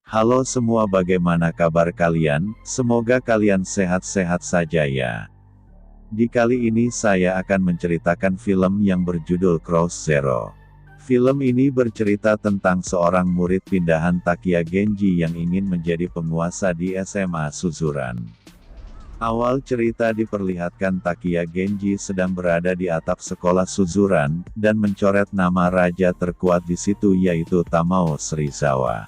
Halo semua, bagaimana kabar kalian? Semoga kalian sehat-sehat saja ya. Di kali ini saya akan menceritakan film yang berjudul Cross Zero. Film ini bercerita tentang seorang murid pindahan Takiya Genji yang ingin menjadi penguasa di SMA Suzuran. Awal cerita diperlihatkan Takiya Genji sedang berada di atap sekolah Suzuran, dan mencoret nama raja terkuat di situ yaitu Tamao Serizawa.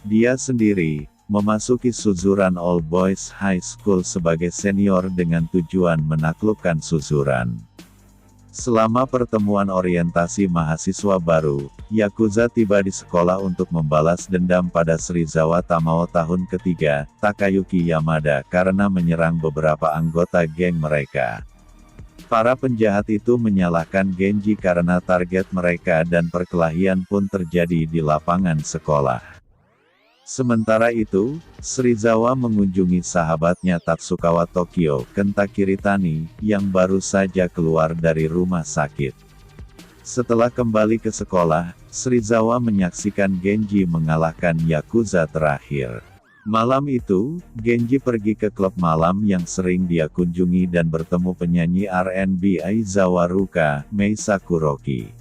Dia sendiri memasuki Suzuran All Boys High School sebagai senior dengan tujuan menaklukkan Suzuran. Selama pertemuan orientasi mahasiswa baru, Yakuza tiba di sekolah untuk membalas dendam pada Serizawa Tamao tahun ketiga, Takayuki Yamada, karena menyerang beberapa anggota geng mereka. Para penjahat itu menyalahkan Genji karena target mereka dan perkelahian pun terjadi di lapangan sekolah. Sementara itu, Serizawa mengunjungi sahabatnya Tatsukawa Tokyo, Kenta Kiritani, yang baru saja keluar dari rumah sakit. Setelah kembali ke sekolah, Serizawa menyaksikan Genji mengalahkan Yakuza terakhir. Malam itu, Genji pergi ke klub malam yang sering dia kunjungi dan bertemu penyanyi R&B Aizawa Ruka, Mei Sakuroki.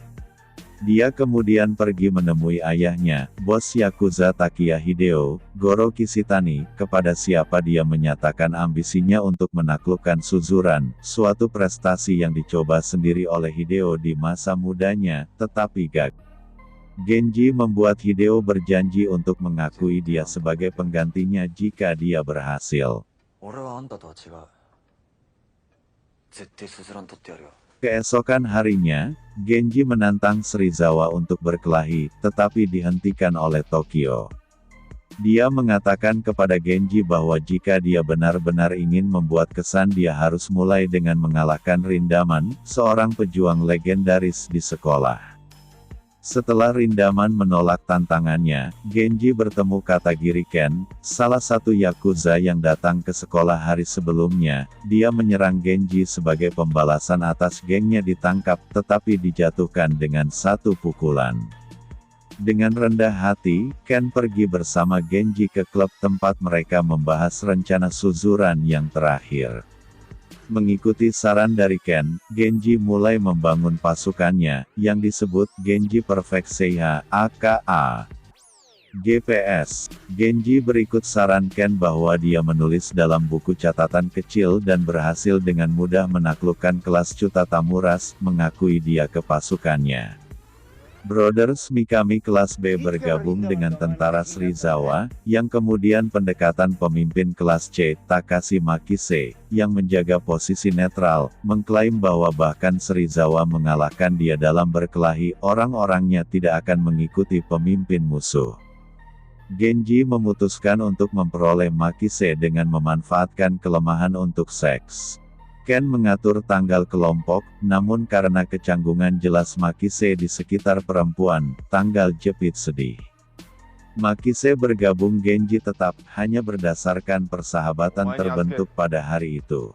Dia kemudian pergi menemui ayahnya, bos Yakuza Takiya Hideo, Goro Kishitani, kepada siapa dia menyatakan ambisinya untuk menaklukkan Suzuran, suatu prestasi yang dicoba sendiri oleh Hideo di masa mudanya, tetapi gagal. Genji membuat Hideo berjanji untuk mengakui dia sebagai penggantinya jika dia berhasil. Keesokan harinya, Genji menantang Serizawa untuk berkelahi, tetapi dihentikan oleh Tokyo. Dia mengatakan kepada Genji bahwa jika dia benar-benar ingin membuat kesan dia harus mulai dengan mengalahkan Rindaman, seorang pejuang legendaris di sekolah. Setelah Rindaman menolak tantangannya, Genji bertemu Katagiri Ken, salah satu Yakuza yang datang ke sekolah hari sebelumnya. Dia menyerang Genji sebagai pembalasan atas gengnya ditangkap, tetapi dijatuhkan dengan satu pukulan. Dengan rendah hati, Ken pergi bersama Genji ke klub tempat mereka membahas rencana Suzuran yang terakhir. Mengikuti saran dari Ken, Genji mulai membangun pasukannya, yang disebut Genji Perfect Seiha, aka GPS. Genji berikut saran Ken bahwa dia menulis dalam buku catatan kecil dan berhasil dengan mudah menaklukkan kelas Chuta Tamuras, mengakui dia ke pasukannya. Brothers Mikami kelas B bergabung dengan tentara Serizawa, yang kemudian pendekatan pemimpin kelas C, Takashi Makise, yang menjaga posisi netral, mengklaim bahwa bahkan Serizawa mengalahkan dia dalam berkelahi, orang-orangnya tidak akan mengikuti pemimpin musuh. Genji memutuskan untuk memperoleh Makise dengan memanfaatkan kelemahan untuk seks. Ken mengatur tanggal kelompok, namun karena kecanggungan jelas Makise di sekitar perempuan, tanggal jepit sedih. Makise bergabung Genji tetap, hanya berdasarkan persahabatan terbentuk pada hari itu.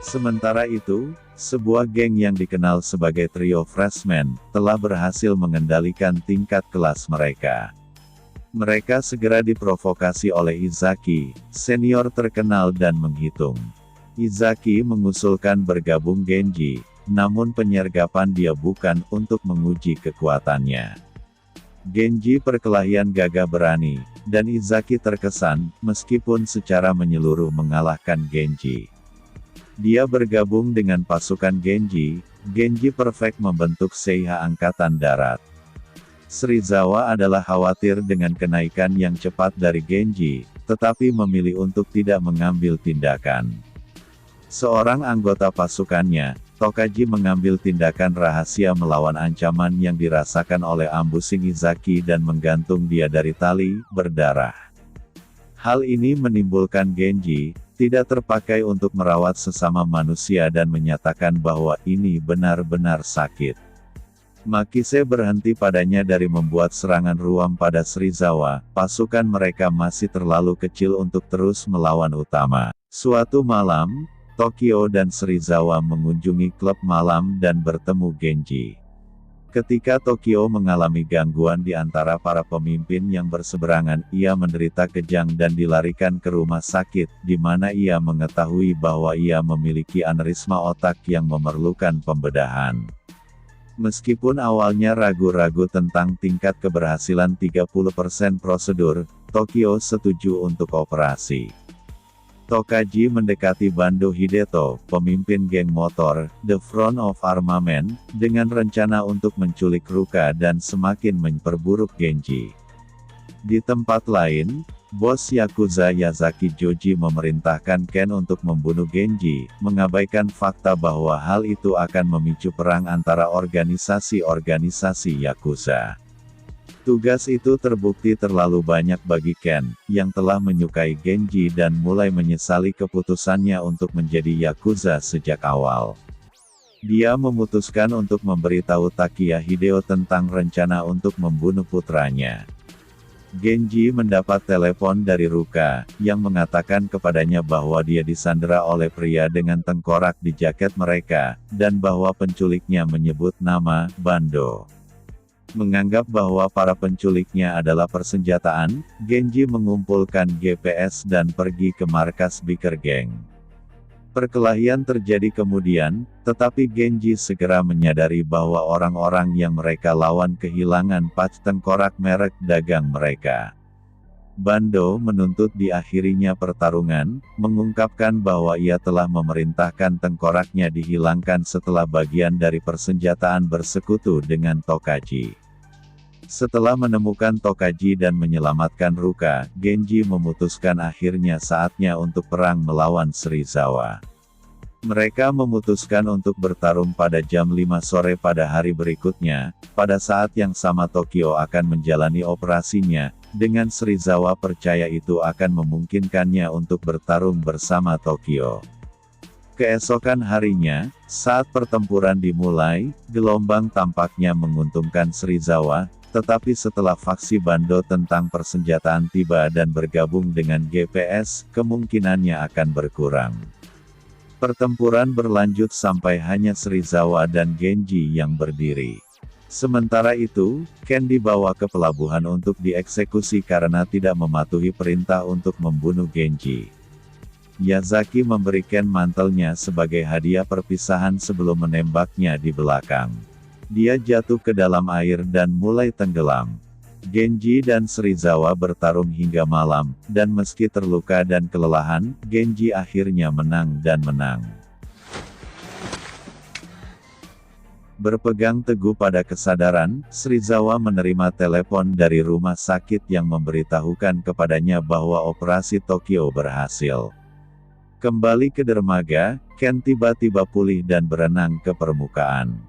Sementara itu, sebuah geng yang dikenal sebagai trio Freshman, telah berhasil mengendalikan tingkat kelas mereka. Mereka segera diprovokasi oleh Izaki, senior terkenal dan menghitung. Izaki mengusulkan bergabung Genji, namun penyergapan dia bukan untuk menguji kekuatannya. Genji perkelahian gagah berani, dan Izaki terkesan, meskipun secara menyeluruh mengalahkan Genji. Dia bergabung dengan pasukan Genji, Genji Perfect membentuk Seiha Angkatan Darat. Serizawa adalah khawatir dengan kenaikan yang cepat dari Genji, tetapi memilih untuk tidak mengambil tindakan. Seorang anggota pasukannya, Tokaji mengambil tindakan rahasia melawan ancaman yang dirasakan oleh ambusing Izaki dan menggantung dia dari tali berdarah. Hal ini menimbulkan Genji tidak terpakai untuk merawat sesama manusia dan menyatakan bahwa ini benar-benar sakit. Makise berhenti padanya dari membuat serangan ruam pada Serizawa, pasukan mereka masih terlalu kecil untuk terus melawan utama. Suatu malam, Tokyo dan Serizawa mengunjungi klub malam dan bertemu Genji. Ketika Tokio mengalami gangguan di antara para pemimpin yang berseberangan, ia menderita kejang dan dilarikan ke rumah sakit, di mana ia mengetahui bahwa ia memiliki aneurisma otak yang memerlukan pembedahan. Meskipun awalnya ragu-ragu tentang tingkat keberhasilan 30% prosedur, Tokio setuju untuk operasi. Tokaji mendekati Bando Hideto, pemimpin geng motor, The Front of Armament, dengan rencana untuk menculik Ruka dan semakin memperburuk Genji. Di tempat lain, bos Yakuza Yazaki Joji memerintahkan Ken untuk membunuh Genji, mengabaikan fakta bahwa hal itu akan memicu perang antara organisasi-organisasi Yakuza. Tugas itu terbukti terlalu banyak bagi Ken, yang telah menyukai Genji dan mulai menyesali keputusannya untuk menjadi Yakuza sejak awal. Dia memutuskan untuk memberitahu Takiya Hideo tentang rencana untuk membunuh putranya. Genji mendapat telepon dari Ruka, yang mengatakan kepadanya bahwa dia disandera oleh pria dengan tengkorak di jaket mereka, dan bahwa penculiknya menyebut nama Bando. Menganggap bahwa para penculiknya adalah persenjataan, Genji mengumpulkan GPS dan pergi ke markas Biker Gang. Perkelahian terjadi kemudian, tetapi Genji segera menyadari bahwa orang-orang yang mereka lawan kehilangan patch tengkorak merek dagang mereka. Bando menuntut diakhirinya pertarungan, mengungkapkan bahwa ia telah memerintahkan tengkoraknya dihilangkan setelah bagian dari persenjataan bersekutu dengan Tokaji. Setelah menemukan Tokaji dan menyelamatkan Ruka, Genji memutuskan akhirnya saatnya untuk perang melawan Serizawa. Mereka memutuskan untuk bertarung pada jam 5 sore pada hari berikutnya, pada saat yang sama Tokio akan menjalani operasinya, dengan Serizawa percaya itu akan memungkinkannya untuk bertarung bersama Tokio. Keesokan harinya, saat pertempuran dimulai, gelombang tampaknya menguntungkan Serizawa, tetapi setelah faksi Bando tentang persenjataan tiba dan bergabung dengan GPS, kemungkinannya akan berkurang. Pertempuran berlanjut sampai hanya Serizawa dan Genji yang berdiri. Sementara itu, Ken dibawa ke pelabuhan untuk dieksekusi karena tidak mematuhi perintah untuk membunuh Genji. Yazaki memberikan mantelnya sebagai hadiah perpisahan sebelum menembaknya di belakang. Dia jatuh ke dalam air dan mulai tenggelam. Genji dan Serizawa bertarung hingga malam, dan meski terluka dan kelelahan, Genji akhirnya menang dan menang. Berpegang teguh pada kesadaran, Serizawa menerima telepon dari rumah sakit yang memberitahukan kepadanya bahwa operasi Tokio berhasil. Kembali ke dermaga, Ken tiba-tiba pulih dan berenang ke permukaan.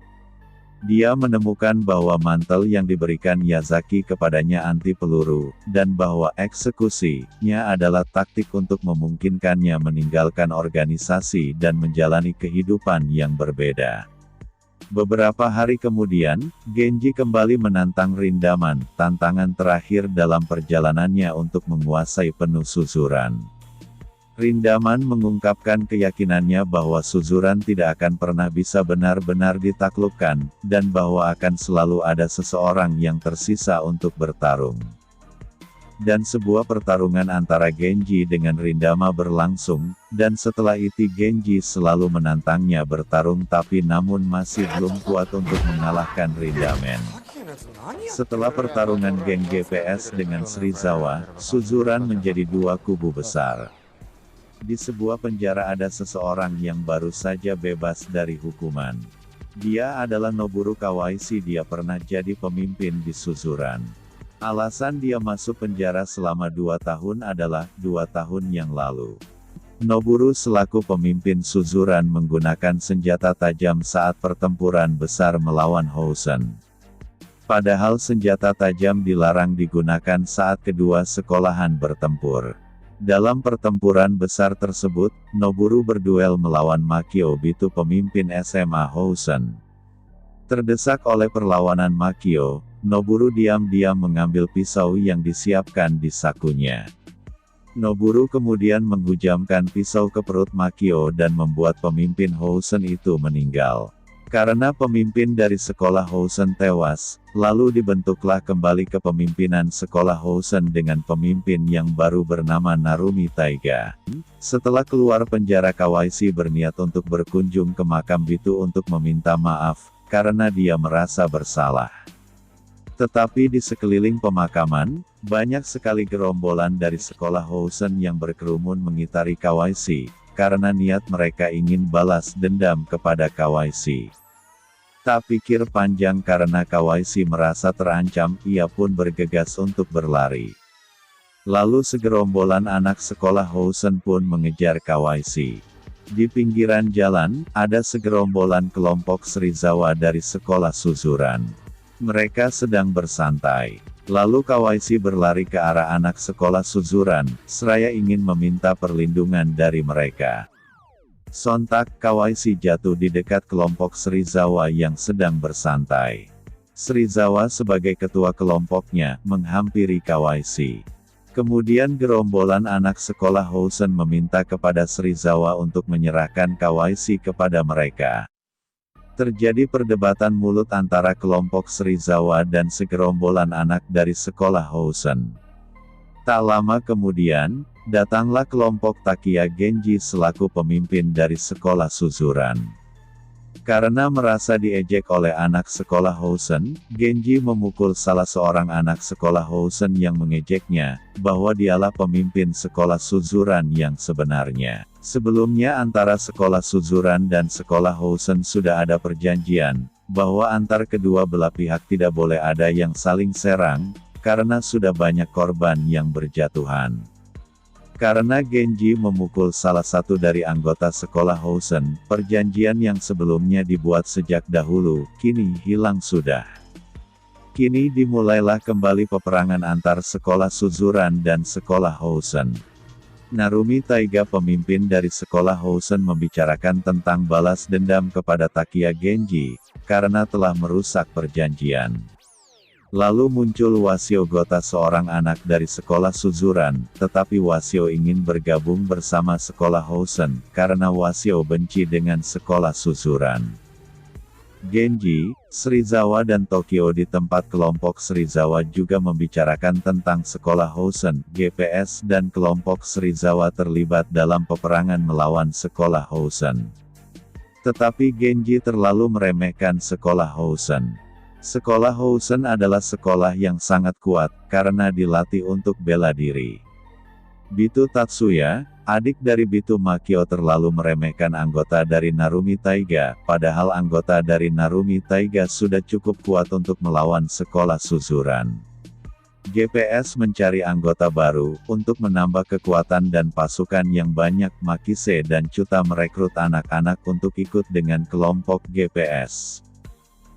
Dia menemukan bahwa mantel yang diberikan Yazaki kepadanya anti peluru, dan bahwa eksekusinya adalah taktik untuk memungkinkannya meninggalkan organisasi dan menjalani kehidupan yang berbeda. Beberapa hari kemudian, Genji kembali menantang Rindaman, tantangan terakhir dalam perjalanannya untuk menguasai penuh Suzuran. Rindaman mengungkapkan keyakinannya bahwa Suzuran tidak akan pernah bisa benar-benar ditaklukkan, dan bahwa akan selalu ada seseorang yang tersisa untuk bertarung. Dan sebuah pertarungan antara Genji dengan Rindama berlangsung, dan setelah itu Genji selalu menantangnya bertarung tapi namun masih belum kuat untuk mengalahkan Rindaman. Setelah pertarungan geng GPS dengan Serizawa, Suzuran menjadi dua kubu besar. Di sebuah penjara ada seseorang yang baru saja bebas dari hukuman. Dia adalah Noburu Kawaishi. Dia pernah jadi pemimpin di Suzuran. Alasan dia masuk penjara selama 2 tahun adalah 2 tahun yang lalu. Noburu selaku pemimpin Suzuran menggunakan senjata tajam saat pertempuran besar melawan Housen. Padahal senjata tajam dilarang digunakan saat kedua sekolahan bertempur. Dalam pertempuran besar tersebut, Noburu berduel melawan Makio Bitu pemimpin SMA Housen. Terdesak oleh perlawanan Makio, Noburu diam-diam mengambil pisau yang disiapkan di sakunya. Noburu kemudian menghujamkan pisau ke perut Makio dan membuat pemimpin Housen itu meninggal. Karena pemimpin dari sekolah Housen tewas, lalu dibentuklah kembali kepemimpinan sekolah Housen dengan pemimpin yang baru bernama Narumi Taiga. Setelah keluar penjara, Kawaisi berniat untuk berkunjung ke makam Bitu untuk meminta maaf, karena dia merasa bersalah. Tetapi di sekeliling pemakaman, banyak sekali gerombolan dari sekolah Housen yang berkerumun mengitari Kawaisi, karena niat mereka ingin balas dendam kepada Kawaisi. Tak pikir panjang karena Kawaisi merasa terancam, ia pun bergegas untuk berlari. Lalu segerombolan anak sekolah Housen pun mengejar Kawaisi. Di pinggiran jalan, ada segerombolan kelompok Serizawa dari sekolah Suzuran. Mereka sedang bersantai. Lalu Kawaisi berlari ke arah anak sekolah Suzuran, seraya ingin meminta perlindungan dari mereka. Sontak, Kawaisi jatuh di dekat kelompok Serizawa yang sedang bersantai. Serizawa sebagai ketua kelompoknya, menghampiri Kawaisi. Kemudian gerombolan anak sekolah Housen meminta kepada Serizawa untuk menyerahkan Kawaisi kepada mereka. Terjadi perdebatan mulut antara kelompok Serizawa dan segerombolan anak dari sekolah Housen. Tak lama kemudian, datanglah kelompok Takiya Genji selaku pemimpin dari sekolah Suzuran. Karena merasa diejek oleh anak sekolah Housen, Genji memukul salah seorang anak sekolah Housen yang mengejeknya, bahwa dialah pemimpin sekolah Suzuran yang sebenarnya. Sebelumnya antara sekolah Suzuran dan sekolah Housen sudah ada perjanjian, bahwa antar kedua belah pihak tidak boleh ada yang saling serang, karena sudah banyak korban yang berjatuhan. Karena Genji memukul salah satu dari anggota sekolah Housen, perjanjian yang sebelumnya dibuat sejak dahulu, kini hilang sudah. Kini dimulailah kembali peperangan antar sekolah Suzuran dan sekolah Housen. Narumi Taiga, pemimpin dari sekolah Housen, membicarakan tentang balas dendam kepada Takiya Genji, karena telah merusak perjanjian. Lalu muncul Wasio Gota, seorang anak dari sekolah Suzuran, tetapi Wasio ingin bergabung bersama sekolah Housen, karena Wasio benci dengan sekolah Suzuran. Genji, Serizawa dan Tokyo di tempat kelompok Serizawa juga membicarakan tentang sekolah Housen, GPS dan kelompok Serizawa terlibat dalam peperangan melawan sekolah Housen. Tetapi Genji terlalu meremehkan sekolah Housen. Sekolah Housen adalah sekolah yang sangat kuat, karena dilatih untuk bela diri. Bitu Tatsuya, adik dari Bitu Makio, terlalu meremehkan anggota dari Narumi Taiga, padahal anggota dari Narumi Taiga sudah cukup kuat untuk melawan sekolah Suzuran. GPS mencari anggota baru, untuk menambah kekuatan dan pasukan yang banyak. Makise dan Chuta merekrut anak-anak untuk ikut dengan kelompok GPS.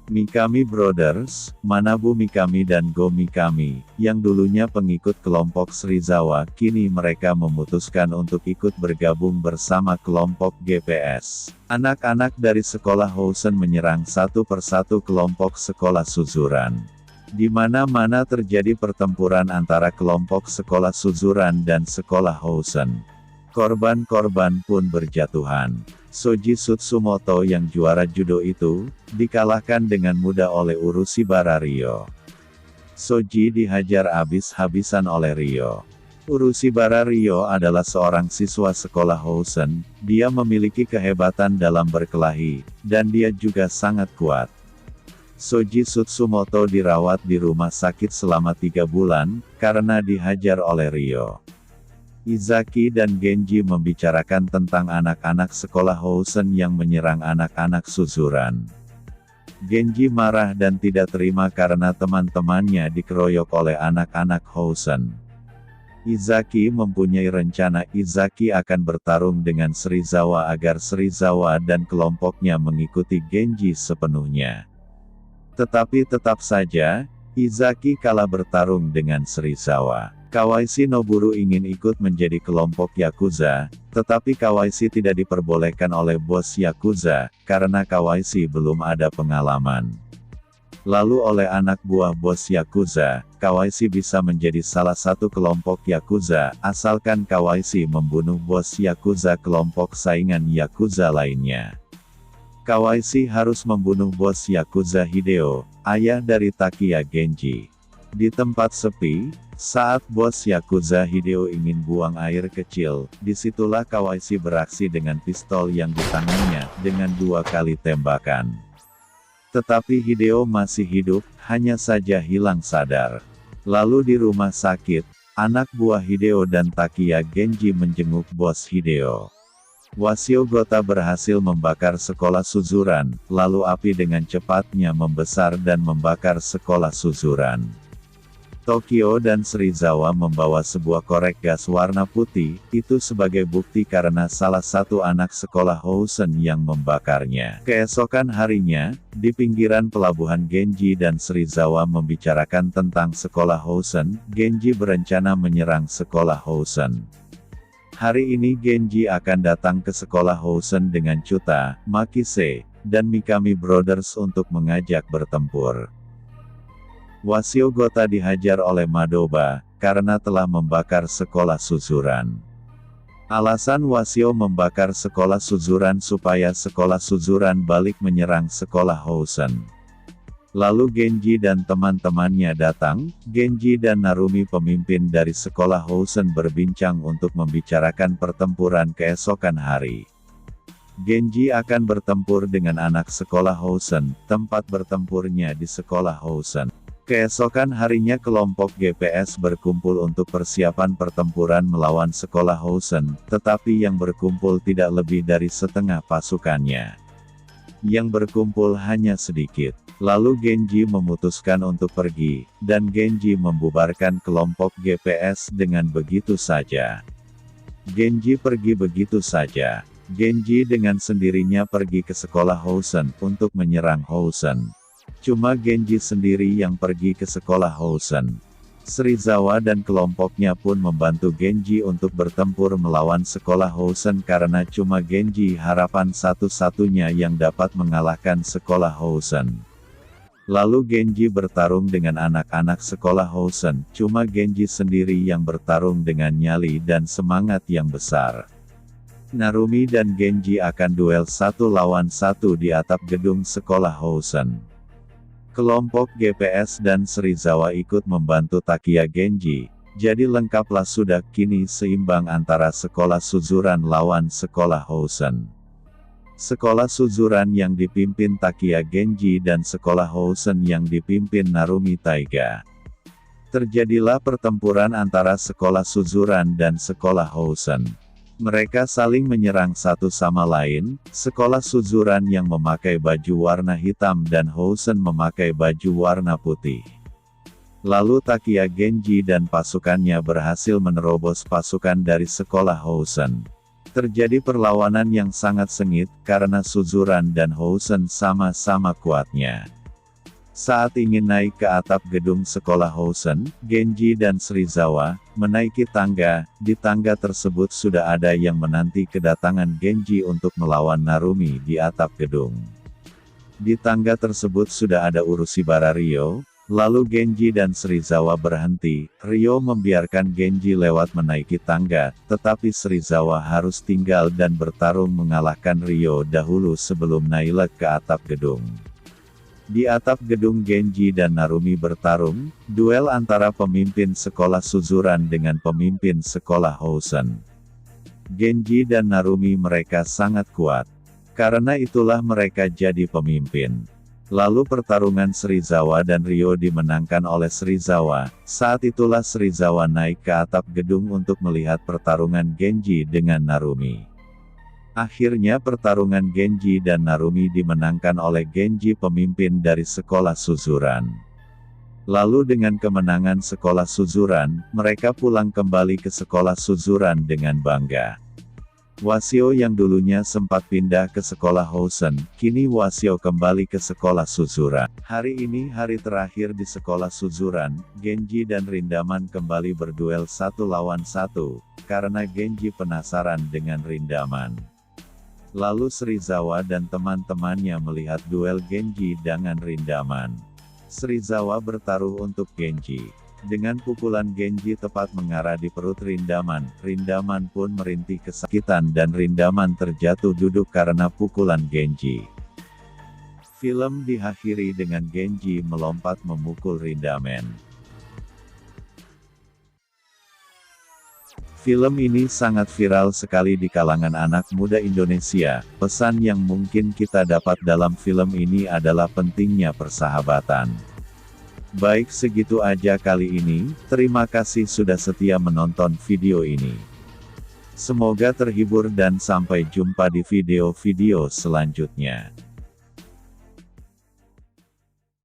Mikami Brothers, Manabu Mikami dan Go Mikami, yang dulunya pengikut kelompok Serizawa, kini mereka memutuskan untuk ikut bergabung bersama kelompok GPS. Anak-anak dari sekolah Housen menyerang satu persatu kelompok sekolah Suzuran. Di mana-mana terjadi pertempuran antara kelompok sekolah Suzuran dan sekolah Housen. Korban-korban pun berjatuhan. Soji Tsumoto yang juara judo itu, dikalahkan dengan mudah oleh Urushibara Ryo. Soji dihajar habis-habisan oleh Ryo. Urushibara Ryo adalah seorang siswa sekolah Housen, dia memiliki kehebatan dalam berkelahi, dan dia juga sangat kuat. Soji Tsumoto dirawat di rumah sakit selama 3 bulan, karena dihajar oleh Ryo. Izaki dan Genji membicarakan tentang anak-anak sekolah Housen yang menyerang anak-anak Suzuran. Genji marah dan tidak terima karena teman-temannya dikeroyok oleh anak-anak Housen. Izaki mempunyai rencana. Izaki akan bertarung dengan Serizawa agar Serizawa dan kelompoknya mengikuti Genji sepenuhnya. Tetapi tetap saja, Izaki kalah bertarung dengan Serizawa. Kawaisi Noburu ingin ikut menjadi kelompok Yakuza, tetapi Kawaisi tidak diperbolehkan oleh bos Yakuza, karena Kawaisi belum ada pengalaman. Lalu oleh anak buah bos Yakuza, Kawaisi bisa menjadi salah satu kelompok Yakuza, asalkan Kawaisi membunuh bos Yakuza kelompok saingan Yakuza lainnya. Kawashi harus membunuh bos Yakuza Hideo, ayah dari Takiya Genji. Di tempat sepi, saat bos Yakuza Hideo ingin buang air kecil, disitulah Kawashi beraksi dengan pistol yang di tangannya, dengan 2 kali tembakan. Tetapi Hideo masih hidup, hanya saja hilang sadar. Lalu di rumah sakit, anak buah Hideo dan Takiya Genji menjenguk bos Hideo. Wasio Gota berhasil membakar sekolah Suzuran, lalu api dengan cepatnya membesar dan membakar sekolah Suzuran. Tokyo dan Serizawa membawa sebuah korek gas warna putih, itu sebagai bukti karena salah satu anak sekolah Housen yang membakarnya. Keesokan harinya, di pinggiran pelabuhan Genji dan Serizawa membicarakan tentang sekolah Housen. Genji berencana menyerang sekolah Housen. Hari ini Genji akan datang ke sekolah Housen dengan Chuta, Makise, dan Mikami Brothers untuk mengajak bertempur. Wasio Gota dihajar oleh Madoba, karena telah membakar sekolah Suzuran. Alasan Wasio membakar sekolah Suzuran supaya sekolah Suzuran balik menyerang sekolah Housen. Lalu Genji dan teman-temannya datang. Genji dan Narumi pemimpin dari sekolah Housen berbincang untuk membicarakan pertempuran keesokan hari. Genji akan bertempur dengan anak sekolah Housen, tempat bertempurnya di sekolah Housen. Keesokan harinya kelompok GPS berkumpul untuk persiapan pertempuran melawan sekolah Housen, tetapi yang berkumpul tidak lebih dari setengah pasukannya. Yang berkumpul hanya sedikit. Lalu Genji memutuskan untuk pergi, dan Genji membubarkan kelompok GPS dengan begitu saja. Genji pergi begitu saja. Genji dengan sendirinya pergi ke sekolah Housen untuk menyerang Housen. Cuma Genji sendiri yang pergi ke sekolah Housen. Serizawa dan kelompoknya pun membantu Genji untuk bertempur melawan sekolah Housen karena cuma Genji harapan satu-satunya yang dapat mengalahkan sekolah Housen. Lalu Genji bertarung dengan anak-anak sekolah Housen, cuma Genji sendiri yang bertarung dengan nyali dan semangat yang besar. Narumi dan Genji akan duel 1 lawan 1 di atap gedung sekolah Housen. Kelompok GPS dan Serizawa ikut membantu Takiya Genji, jadi lengkaplah sudah. Kini seimbang antara sekolah Suzuran lawan sekolah Housen. Sekolah Suzuran yang dipimpin Takiya Genji dan sekolah Housen yang dipimpin Narumi Taiga. Terjadilah pertempuran antara sekolah Suzuran dan sekolah Housen. Mereka saling menyerang satu sama lain. Sekolah Suzuran yang memakai baju warna hitam dan Housen memakai baju warna putih. Lalu Takiya Genji dan pasukannya berhasil menerobos pasukan dari sekolah Housen. Terjadi perlawanan yang sangat sengit, karena Suzuran dan Housen sama-sama kuatnya. Saat ingin naik ke atap gedung sekolah Housen, Genji dan Serizawa menaiki tangga. Di tangga tersebut sudah ada yang menanti kedatangan Genji untuk melawan Narumi di atap gedung. Di tangga tersebut sudah ada Urushibara Ryo. Lalu Genji dan Serizawa berhenti. Ryo membiarkan Genji lewat menaiki tangga, tetapi Serizawa harus tinggal dan bertarung mengalahkan Ryo dahulu sebelum naik ke atap gedung. Di atap gedung Genji dan Narumi bertarung, duel antara pemimpin sekolah Suzuran dengan pemimpin sekolah Housen. Genji dan Narumi mereka sangat kuat. Karena itulah mereka jadi pemimpin. Lalu pertarungan Serizawa dan Ryo dimenangkan oleh Serizawa. Saat itulah Serizawa naik ke atap gedung untuk melihat pertarungan Genji dengan Narumi. Akhirnya pertarungan Genji dan Narumi dimenangkan oleh Genji pemimpin dari sekolah Suzuran. Lalu dengan kemenangan sekolah Suzuran, mereka pulang kembali ke sekolah Suzuran dengan bangga. Wasio yang dulunya sempat pindah ke sekolah Housen, kini Wasio kembali ke sekolah Suzuran. Hari ini hari terakhir di sekolah Suzuran. Genji dan Rindaman kembali berduel 1 lawan 1, karena Genji penasaran dengan Rindaman. Lalu Serizawa dan teman-temannya melihat duel Genji dengan Rindaman. Serizawa bertaruh untuk Genji. Dengan pukulan Genji tepat mengarah di perut Rindaman. Rindaman pun merintih kesakitan dan Rindaman terjatuh duduk karena pukulan Genji. Film diakhiri dengan Genji melompat memukul Rindamen. Film ini sangat viral sekali di kalangan anak muda Indonesia. Pesan yang mungkin kita dapat dalam film ini adalah pentingnya persahabatan. Baik, segitu aja kali ini. Terima kasih sudah setia menonton video ini. Semoga terhibur dan sampai jumpa di video-video selanjutnya.